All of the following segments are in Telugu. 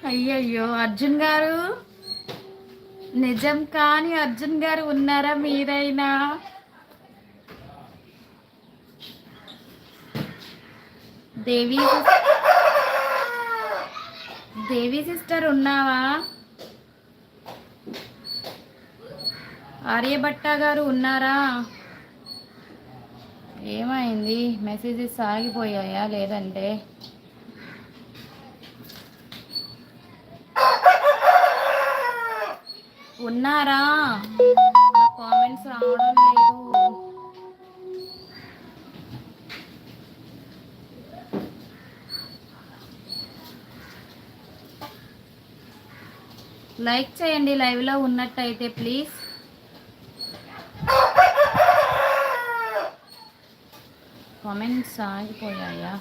అయ్యయ్యో అర్జున్ గారు, నిజం కాని అర్జున్ గారు ఉన్నారా మీరైనా? దేవి దేవి సిస్టర్ ఉన్నావా? ఆర్యభట్ట గారు ఉన్నారా? ఏమైంది? మెసేజెస్ ఆగిపోయాయా లేదంటే? ఉన్నారా? కామెంట్స్ రావడం లేదు. లైక్ చేయండి లైవ్లో ఉన్నట్టయితే ప్లీజ్. కామెంట్స్ ఆగిపోయాయా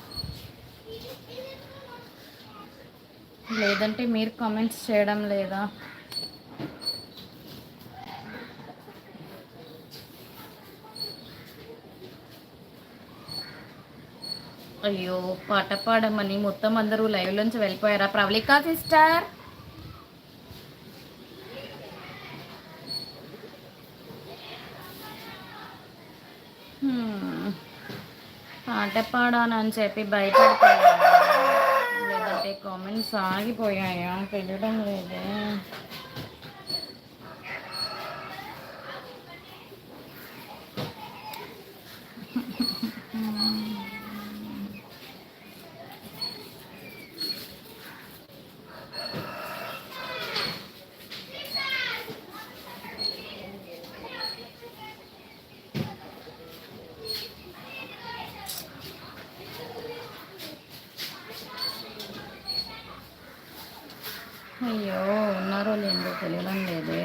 లేదంటే మీరు కామెంట్స్ చేయడం లేదా? అయ్యో పాట పాడమని మొత్తం అందరూ లైవ్లోంచి వెళ్ళిపోయారా? ప్రవళిక సిస్టర్, పాట పాడానని చెప్పి భయపడిపోయాను. లేదంటే కామెంట్స్ ఆగిపోయాయా తెలియడం లేదే. అయ్యో ఉన్నారో లేదో తెలియడం లేదే.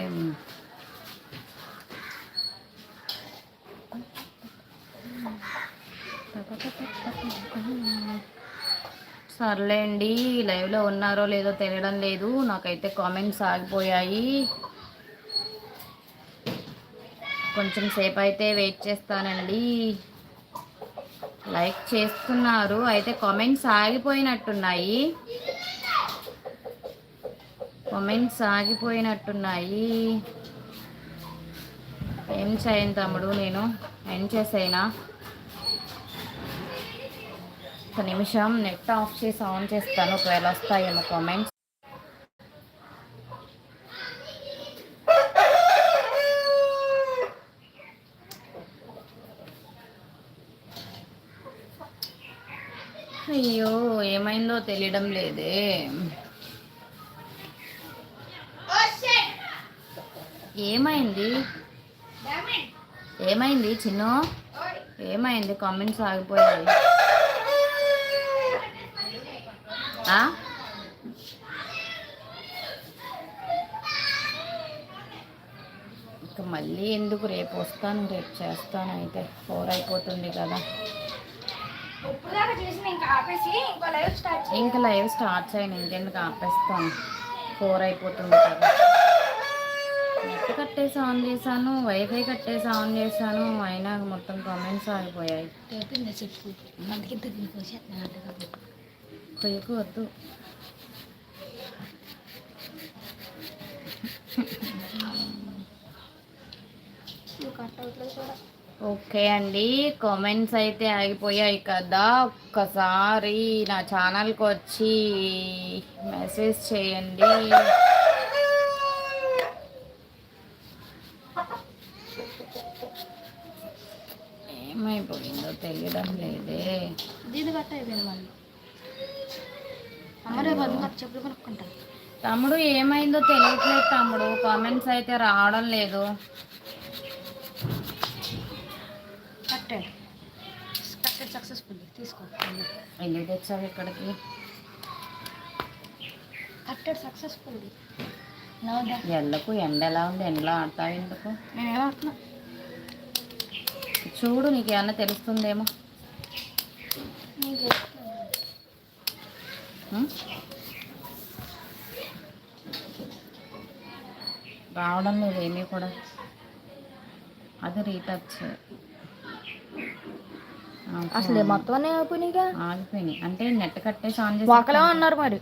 సర్లేండి, లైవ్లో ఉన్నారో లేదో తెలియడం లేదు. నాకైతే కామెంట్స్ ఆగిపోయాయి. కొంచెం సేపు అయితే వెయిట్ చేస్తానండి. లైక్ చేస్తున్నారు అయితే కామెంట్స్ ఆగిపోయినట్టున్నాయి. కామెంట్స్ ఆగిపోయినట్టున్నాయి. ఏం చేయను తమ్ముడు, నేను ఎండ్ చేసేనా? ఒక నిమిషం నెట్ ఆఫ్ చేసి ఆన్ చేస్తాను, ఒకవేళ వస్తాయేమో కామెంట్స్. అయ్యో ఏమైందో తెలియడం లేదే. ఏమైంది? ఏమైంది చిన్ను? ఏమైంది? కామెంట్స్ ఆగిపోయాయి. ఇంకా మళ్ళీ ఎందుకు? రేపు వస్తాను, రేపు చేస్తాను. అయితే 4 అయిపోతుంది కదా. ఇంకా లైవ్ స్టార్ట్ చేయను, ఇంకెందుకు ఆపేస్తాను. 4 అయిపోతుంది కదా. నెట్ కట్టేసి ఆన్ చేశాను, వైఫై కట్టేసి ఆన్ చేశాను, అయినా మొత్తం కామెంట్స్ ఆగిపోయాయి. కొయ్యకు వద్దు. ఓకే అండి, కామెంట్స్ అయితే ఆగిపోయాయి కదా. ఒక్కసారి నా ఛానల్కి వచ్చి మెసేజ్ చేయండి. ఏమైపోయిందో తెలియడం లేదే. దీని గట్ట అయిపోయింది మళ్ళీ. చెప్పులు కొనుక్కుంటా. తమ్ముడు ఏమైందో తెలియట్లేదు తమ్ముడు, కామెంట్స్ అయితే రావడం లేదు. సక్సెస్ఫుల్ తీసుకో. ఎందుకు తెచ్చావు ఇక్కడికి? కట్టెడ్ సక్సెస్ఫుల్. ఎండకు ఎండ ఎలా ఉంది? ఎండలో ఆడతావు ఎందుకు? నేనేం ఆడుతున్నా చూడు, నీకు ఏమన్నా తెలుస్తుందేమో. రావడం లేదు ఏమీ కూడా. అది రీటచ్ అసలు మొత్తం ఆగిపోయినాయి. అంటే నెట్ కట్టేసి ఆన్ చేసి అన్నారు మరి.